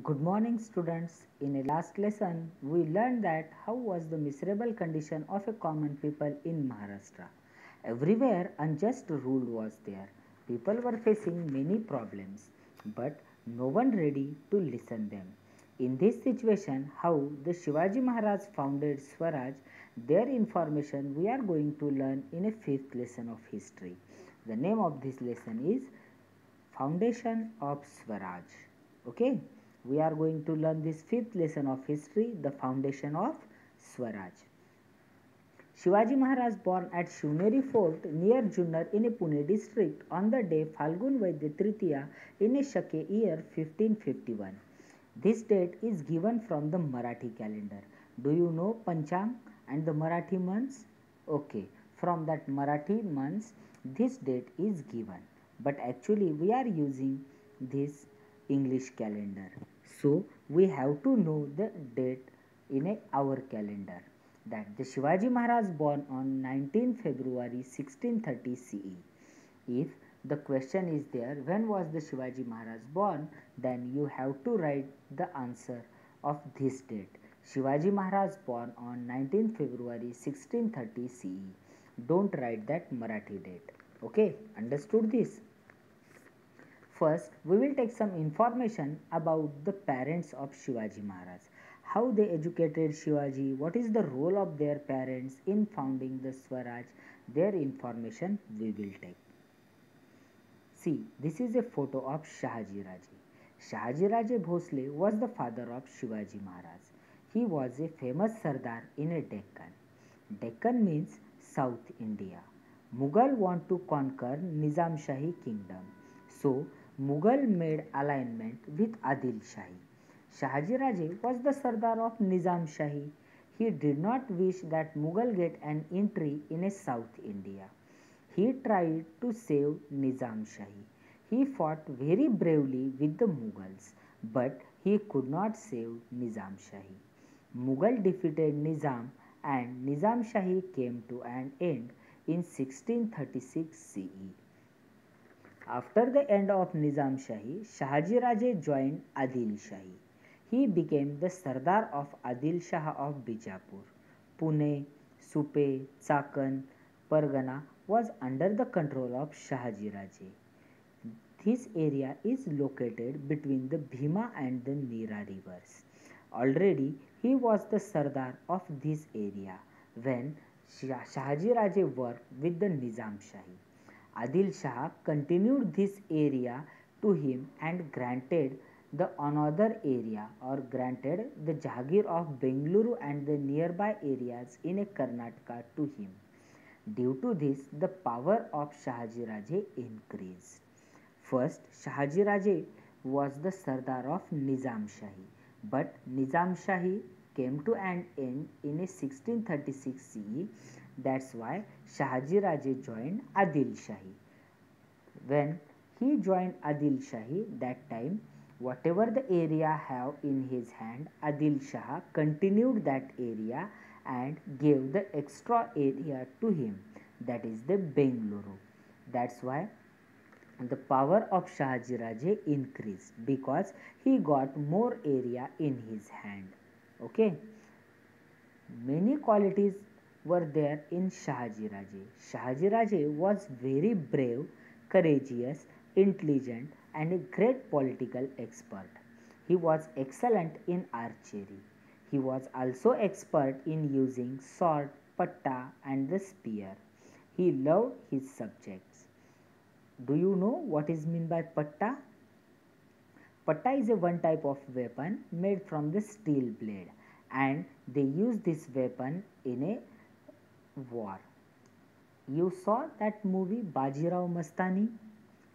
Good morning students. In a last lesson, we learned that how was the miserable condition of a common people in Maharashtra. Everywhere unjust rule was there. People were facing many problems, but no one ready to listen them. In this situation, how the Shivaji Maharaj founded Swaraj, their information we are going to learn in a fifth lesson of history. The name of this lesson is Foundation of Swaraj. Okay, we are going to learn this fifth lesson of history, the foundation of Swaraj. Shivaji Maharaj born at Shivneri Fort near Junnar in a Pune district on the day Falgun Vaidya Tritiya in a Shake year 1551. This date is given from the Marathi calendar. Do you know Panchang and the Marathi months? Okay, from that Marathi months this date is given, but actually we are using this English calendar. So we have to know the date in our calendar, that the Shivaji Maharaj born on 19 February 1630 CE. If the question is there when was the Shivaji Maharaj born, then you have to write the answer of this date. Shivaji Maharaj born on 19 February 1630 CE. Don't write that Marathi date. Okay, understood this? First, we will take some information about the parents of Shivaji Maharaj. How they educated Shivaji, what is the role of their parents in founding the Swaraj, their information we will take. See, this is a photo of Shahaji Raje. Shahaji Raje Bhosle was the father of Shivaji Maharaj. He was a famous Sardar in a Deccan. Deccan means South India. Mughal want to conquer Nizam Shahi kingdom. So, Mughal made alignment with Adil Shahi. Shahaji Raje was the Sardar of Nizam Shahi. He did not wish that Mughal get an entry in a South India. He tried to save Nizam Shahi. He fought very bravely with the Mughals, but he could not save Nizam Shahi. Mughal defeated Nizam and Nizam Shahi came to an end in 1636 CE. After the end of Nizam Shahi, Shahaji Raje joined Adil Shahi. He became the Sardar of Adil Shah of Bijapur. Pune, Supe, Chakan, Pargana was under the control of Shahaji Raje. This area is located between the Bhima and the Nira rivers. Already he was the Sardar of this area when Shahaji Raje worked with the Nizam Shahi. Adil Shah continued this area to him and granted the another area or granted the Jagir of Bengaluru and the nearby areas in a Karnataka to him. Due to this, the power of Shahaji Raje increased. First, Shahaji Raje was the Sardar of Nizam Shahi, but Nizam Shahi came to an end in a 1636 CE. That's why Shahaji Raje joined Adil Shahi. When he joined Adil Shahi, that time whatever the area have in his hand, Adil Shah continued that area and gave the extra area to him, that is the Bengaluru. That's why the power of Shahaji Raje increased because he got more area in his hand. Okay, many qualities were there in Shahaji Raje. Shahaji Raje was very brave, courageous, intelligent, and a great political expert. He was excellent in archery. He was also expert in using sword, patta, and the spear. He loved his subjects. Do you know what is meant by patta? Patta is a one type of weapon made from the steel blade, and they use this weapon in a war. You saw that movie Bajirao Mastani?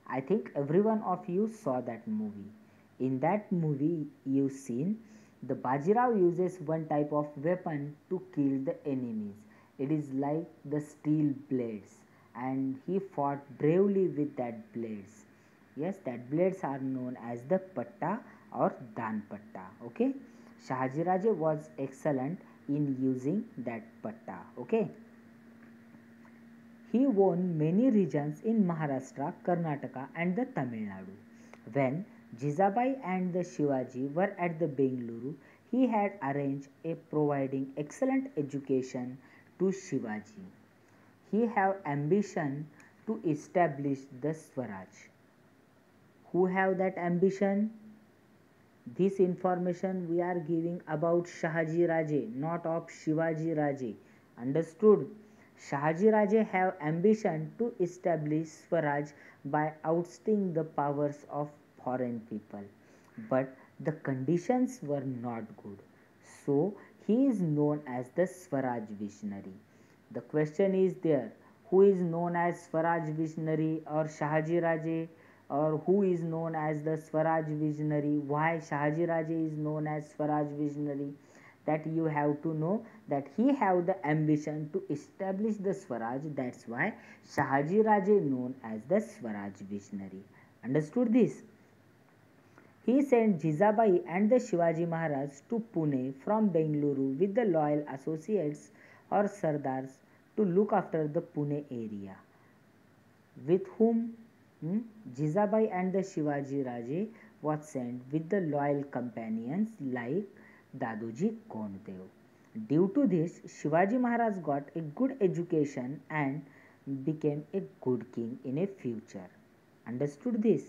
I think every one of you saw that movie. In that movie, you seen the Bajirao uses one type of weapon to kill the enemies. It is like the steel blades, and he fought bravely with that blades. Yes, that blades are known as the patta or dan patta. Okay, Shahaji Raje was excellent in using that patta. Okay. He won many regions in Maharashtra, Karnataka, and the Tamil Nadu. When Jizabai and the Shivaji were at the Bengaluru. He had arranged a providing excellent education to Shivaji. He have ambition to establish the Swaraj. Who have that ambition? This information we are giving about Shahaji Raje, not of Shivaji Raje. Understood? Shahaji Raje have ambition to establish Swaraj by ousting the powers of foreign people. But the conditions were not good. So he is known as the Swaraj visionary. The question is there, who is known as Swaraj visionary or Shahaji Raje, or who is known as the Swaraj visionary? Why Shahaji Raje is known as Swaraj visionary? That you have to know that he have the ambition to establish the Swaraj. That's why Shahaji Raje known as the Swaraj visionary. Understood this? He sent Jizabai and the Shivaji Maharaj to Pune from Bengaluru with the loyal associates or Sardars to look after the Pune area. With whom Jizabai and the Shivaji Raje was sent with the loyal companions like Dadoji Konddev. Due to this, Shivaji Maharaj got a good education and became a good king in a future. Understood this?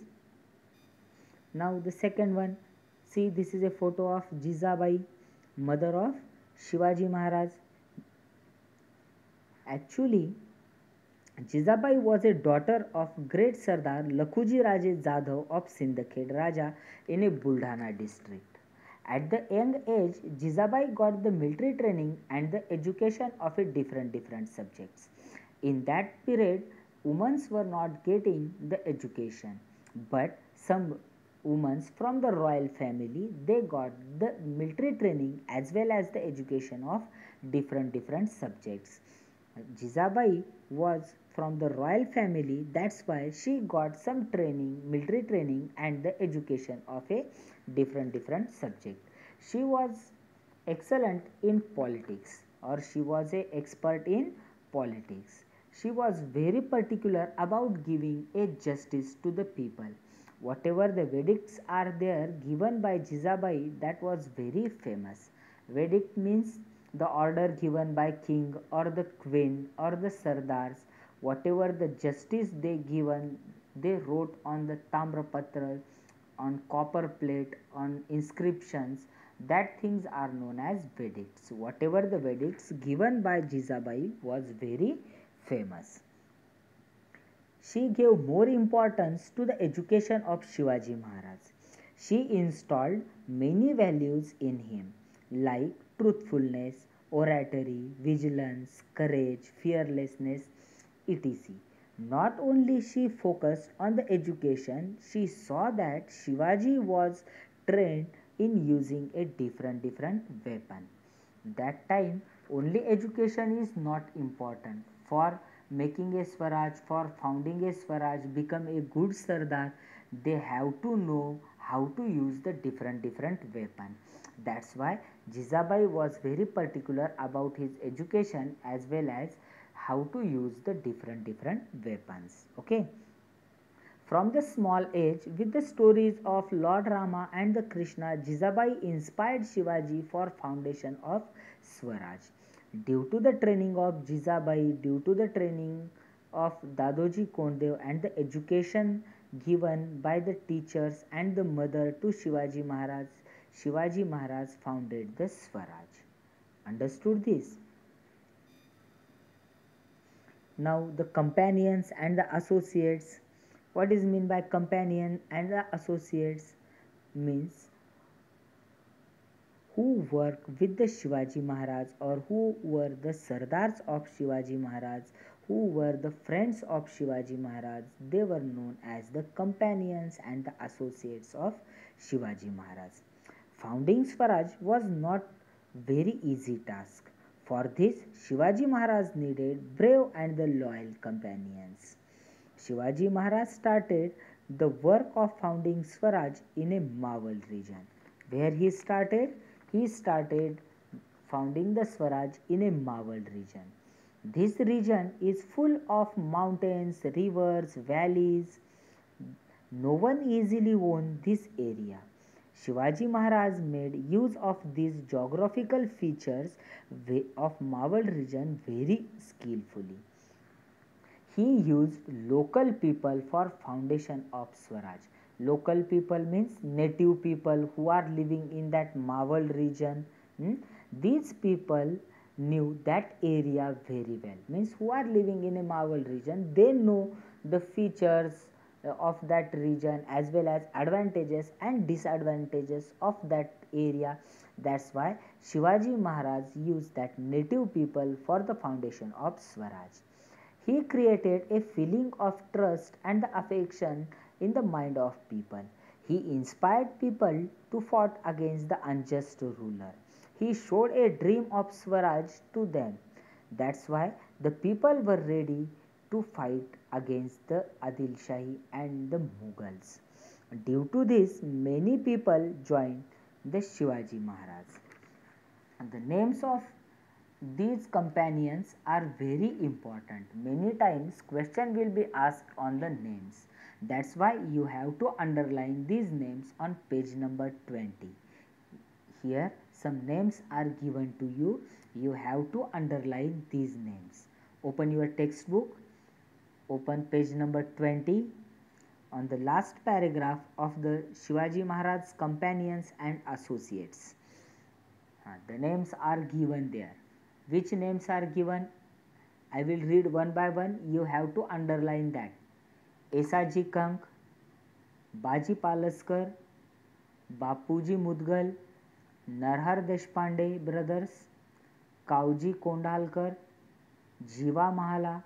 Now the second one, see this is a photo of Jizabai, mother of Shivaji Maharaj. Actually, Jizabai was a daughter of great Sardar Lakhuji Raje Jadhav of Sindhkhed Raja in a Buldhana district. At the young age, Jizabai got the military training and the education of a different subjects. In that period, women were not getting the education, but some women from the royal family they got the military training as well as the education of different subjects. Jizabai was from the royal family, that's why she got some training, military training, and the education of a different subject. She was excellent in politics, or she was a expert in politics. She was very particular about giving a justice to the people. Whatever the verdicts are there given by Jizabai, that was very famous. Verdict means the order given by king or the queen or the sardars, whatever the justice they given, they wrote on the tamrapatra, on copper plate, on inscriptions, that things are known as verdicts. Whatever the verdicts given by Jizabai was very famous. She gave more importance to the education of Shivaji Maharaj. She installed many values in him like truthfulness, oratory, vigilance, courage, fearlessness, etc. Not only she focused on the education, she saw that Shivaji was trained in using a different weapon. That time only education is not important. For making a Swaraj, for founding a Swaraj, become a good Sardar, they have to know how to use the different weapon. That's why Jizabai was very particular about his education as well as how to use the different weapons. Okay. From the small age, with the stories of Lord Rama and the Krishna, Jizabai inspired Shivaji for foundation of Swaraj. Due to the training of Jizabai, due to the training of Dadoji Konddev and the education given by the teachers and the mother to Shivaji Maharaj founded the Swaraj. Understood this? Now the companions and the associates. What is mean by companion and the associates? Means who work with the Shivaji Maharaj or who were the Sardars of Shivaji Maharaj, who were the friends of Shivaji Maharaj, they were known as the companions and the associates of Shivaji Maharaj. Founding Swaraj was not very easy task. For this, Shivaji Maharaj needed brave and the loyal companions. Shivaji Maharaj started the work of founding Swaraj in a Mawal region. Where he started? He started founding the Swaraj in a Mawal region. This region is full of mountains, rivers, valleys. No one easily won this area. Shivaji Maharaj made use of these geographical features of Mawal region very skillfully. He used local people for foundation of Swaraj. Local people means native people who are living in that Mawal region. Hmm? These people knew that area very well. Means who are living in a Mawal region, they know the features of that region as well as advantages and disadvantages of that area. That's why Shivaji Maharaj used that native people for the foundation of Swaraj. He created a feeling of trust and affection in the mind of people. He inspired people to fight against the unjust ruler. He showed a dream of Swaraj to them. That's why the people were ready to fight against the Adil Shahi and the Mughals. Due to this, many people joined the Shivaji Maharaj. And the names of these companions are very important. Many times question will be asked on the names. That's why you have to underline these names on page number 20. Here some names are given to you. You have to underline these names. Open your textbook. Open page number 20. On the last paragraph of the Shivaji Maharaj's companions and associates. The names are given there. Which names are given? I will read one by one. You have to underline that. Esaji Kank, Baji Palaskar, Bapuji Mudgal, Narhar Deshpande brothers, Kauji Kondalkar, Jiva Mahala,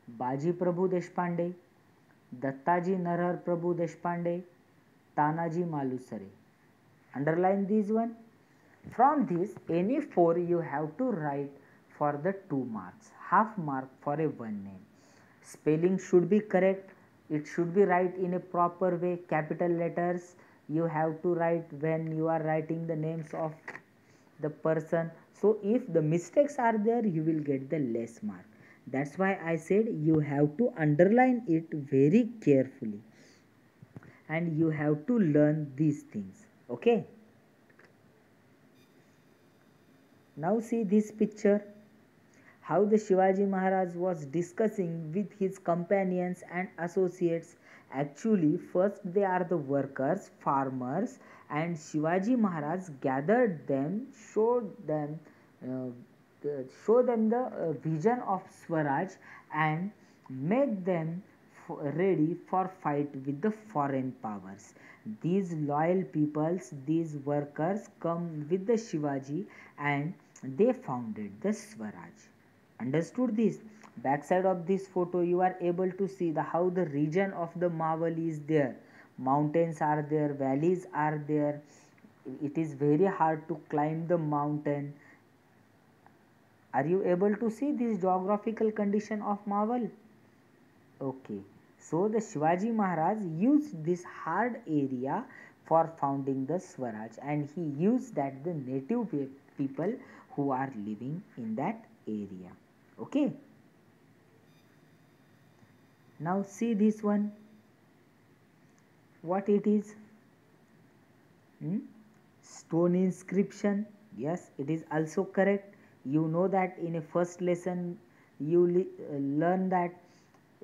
Baji Prabhu Deshpande, Dattaji Narhar Prabhu Deshpande, Tanaji Malusare. Underline these one. From this, any four you have to write for the 2 marks, half mark for a one name. Spelling should be correct. It should be right in a proper way. Capital letters you have to write when you are writing the names of the person. So if the mistakes are there, you will get the less mark. That's why I said you have to underline it very carefully. And you have to learn these things. Okay. Now see this picture, how the Shivaji Maharaj was discussing with his companions and associates. Actually, first they are the workers, farmers, and Shivaji Maharaj gathered them, uh, show them the vision of Swaraj and make them ready for fight with the foreign powers. These loyal peoples, these workers come with the Shivaji and they founded the Swaraj. Understood this? Backside of this photo you are able to see the how the region of the Mawal is there. Mountains are there, valleys are there. It is very hard to climb the mountain. Are you able to see this geographical condition of Mawal? Okay. So the Shivaji Maharaj used this hard area for founding the Swaraj, and he used that the native people who are living in that area. Okay. Now see this one. What it is? Stone inscription. Yes, it is also correct. You know that in a first lesson you learn that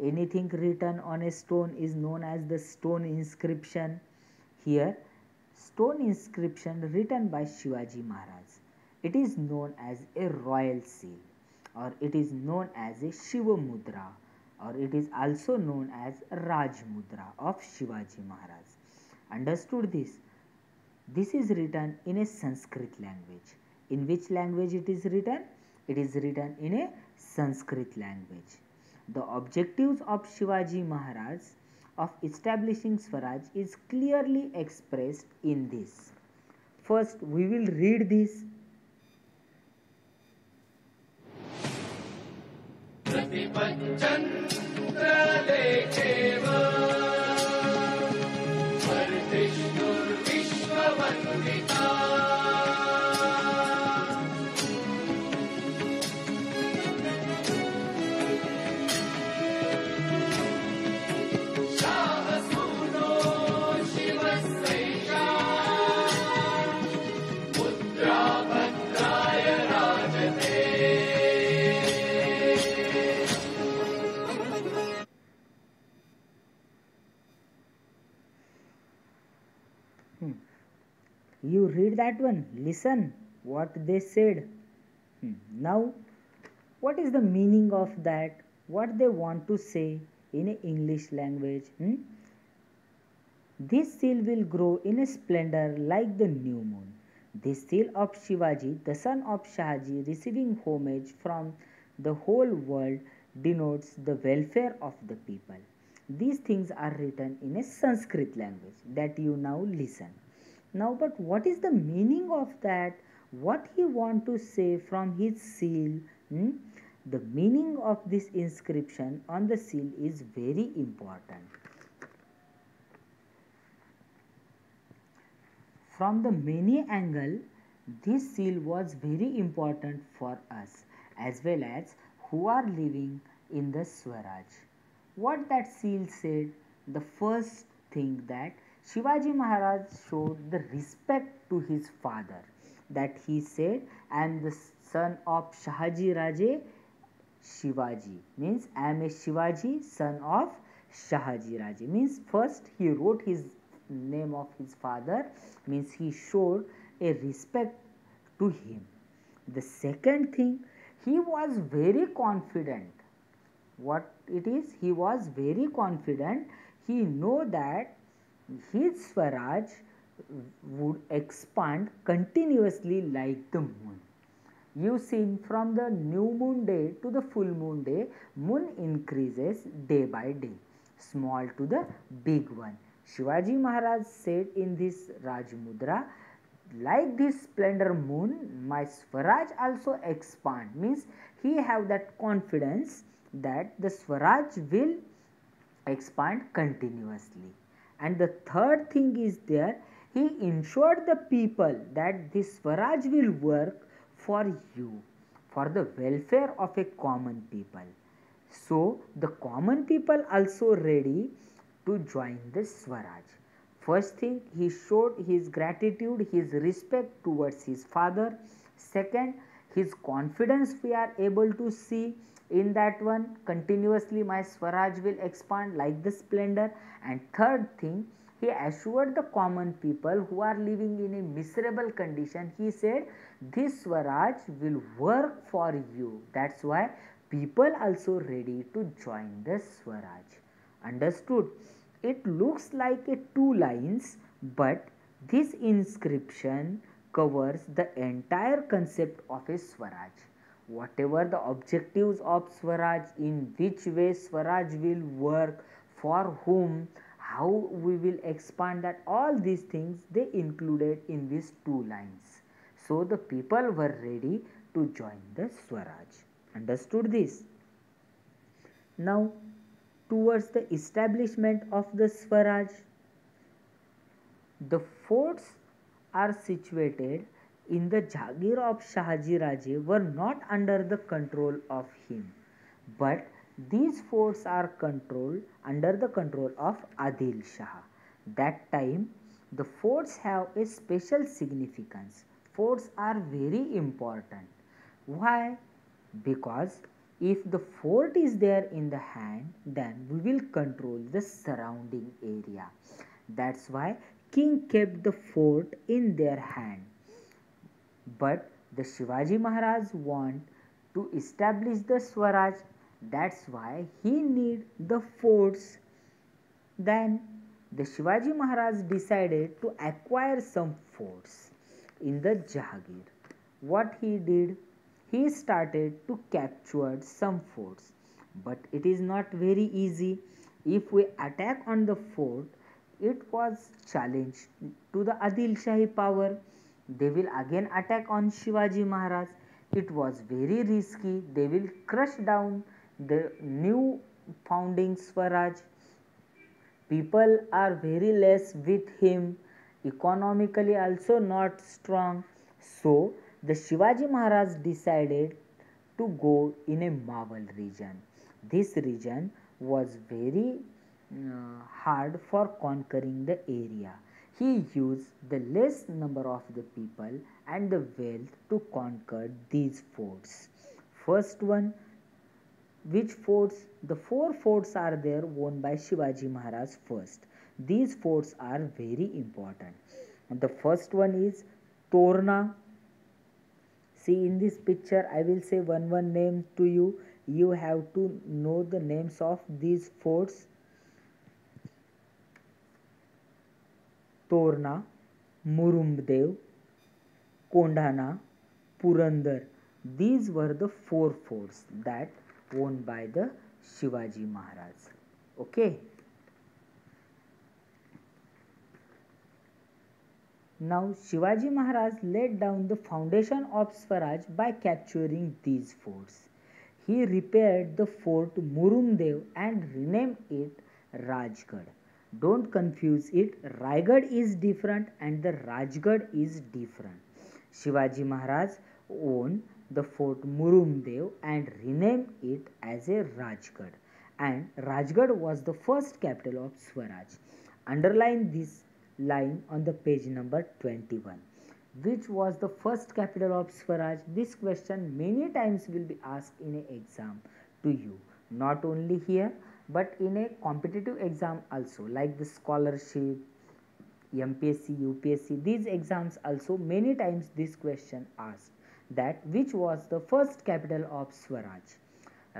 anything written on a stone is known as the stone inscription. Here, stone inscription written by Shivaji Maharaj. It is known as a royal seal, or it is known as a Shiva Mudra, or it is also known as Raj Mudra of Shivaji Maharaj. Understood this? This is written in a Sanskrit language. In which language it is written? It is written in a Sanskrit language. The objectives of Shivaji Maharaj of establishing Swaraj is clearly expressed in this. First, we will read this. You read that one, listen what they said. Now, what is the meaning of that? What they want to say in a English language? This seal will grow in a splendor like the new moon. This seal of Shivaji, the son of Shahaji, receiving homage from the whole world, denotes the welfare of the people. These things are written in a Sanskrit language that you now listen. Now, but what is the meaning of that? What he want to say from his seal? Hmm? The meaning of this inscription on the seal is very important. From the many angle, this seal was very important for us as well as who are living in the Swaraj. What that seal said, the first thing that Shivaji Maharaj showed the respect to his father. That he said, I am the son of Shahaji Raje Shivaji. Means I am a Shivaji, son of Shahaji Raje. Means first he wrote his name of his father, means he showed a respect to him. The second thing, he was very confident. What it is, he was very confident. He know that his Swaraj would expand continuously like the moon. You see, from the new moon day to the full moon day, moon increases day by day, small to the big one. Shivaji Maharaj said in this Raj Mudra, like this splendor moon, my Swaraj also expand. Means he have that confidence that the Swaraj will expand continuously. And the third thing is there, he ensured the people that this Swaraj will work for you, for the welfare of a common people. So the common people also ready to join the Swaraj. First thing, he showed his gratitude, his respect towards his father. Second, his confidence we are able to see in that one. Continuously my Swaraj will expand like the splendor. And third thing, he assured the common people who are living in a miserable condition. He said, this Swaraj will work for you. That's why people also ready to join the Swaraj. Understood? It looks like a two lines, but this inscription covers the entire concept of a Swaraj. Whatever the objectives of Swaraj, in which way Swaraj will work, for whom, how we will expand that, all these things they included in these two lines. So the people were ready to join the Swaraj. Understood this? Now, towards the establishment of the Swaraj, the forts are situated in the Jagir of Shahaji Raje were not under the control of him, but these forts are controlled under the control of Adil Shah. That time, the forts have a special significance. Forts are very important. Why? Because if the fort is there in the hand, then we will control the surrounding area. That's why king kept the fort in their hand. But the Shivaji Maharaj want to establish the Swaraj. That's why he need the forts. Then the Shivaji Maharaj decided to acquire some forts in the Jahangir. What he did, he started to capture some forts, but it is not very easy. If we attack on the fort, it was challenge to the Adil Shahi power. They will again attack on Shivaji Maharaj. It was very risky. They will crush down the new founding Swaraj. People are very less with him, economically also not strong. So the Shivaji Maharaj decided to go in a Mawal region. This region was very hard for conquering the area. He used the less number of the people and the wealth to conquer these forts. First one, which forts? The four forts are there won by Shivaji Maharaj first. These forts are very important. The first one is Torna. See in this picture, I will say one name to you. You have to know the names of these forts. Torna, Murumdev, Kondhana, Purandar. These were the four forts that owned by the Shivaji Maharaj. Okay. Now Shivaji Maharaj laid down the foundation of Swaraj by capturing these forts. He repaired the fort Murumdev and renamed it Rajgarh. Don't confuse it. Raigad is different and the Rajgarh is different. Shivaji Maharaj owned the fort Murumdev and renamed it as a Rajgarh. And Rajgarh was the first capital of Swaraj. Underline this line on the page number 21. Which was the first capital of Swaraj? This question many times will be asked in an exam to you. Not only here but in a competitive exam also, like the scholarship, MPSC, UPSC. These exams also many times this question asked that which was the first capital of Swaraj?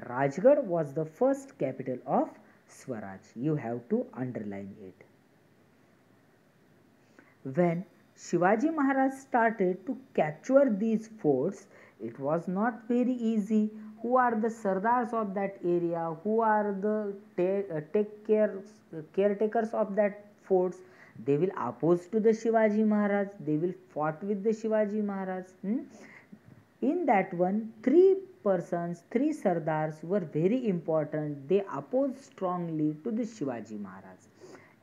Rajgarh was the first capital of Swaraj. You have to underline it. When Shivaji Maharaj started to capture these forts, it was not very easy. Who are the sardars of that area? Who are the caretakers of that forts? They will oppose to the Shivaji Maharaj. They will fought with the Shivaji Maharaj. In that one, three persons, three sardars were very important. They opposed strongly to the Shivaji Maharaj.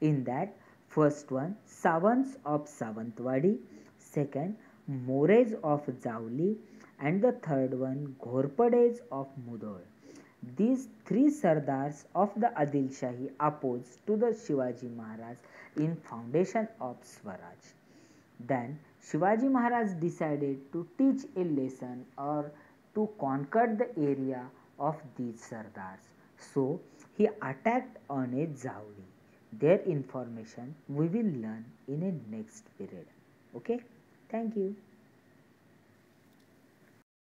In that, first one, Savants of Savantwadi, second, Mores of Jauli, and the third one, Ghorpades of Mudhol. These three sardars of the Adil Shahi opposed to the Shivaji Maharaj in foundation of Swaraj. Then Shivaji Maharaj decided to teach a lesson or to conquer the area of these sardars. So he attacked on a Jauli. Their information we will learn in a next period. Okay, thank you.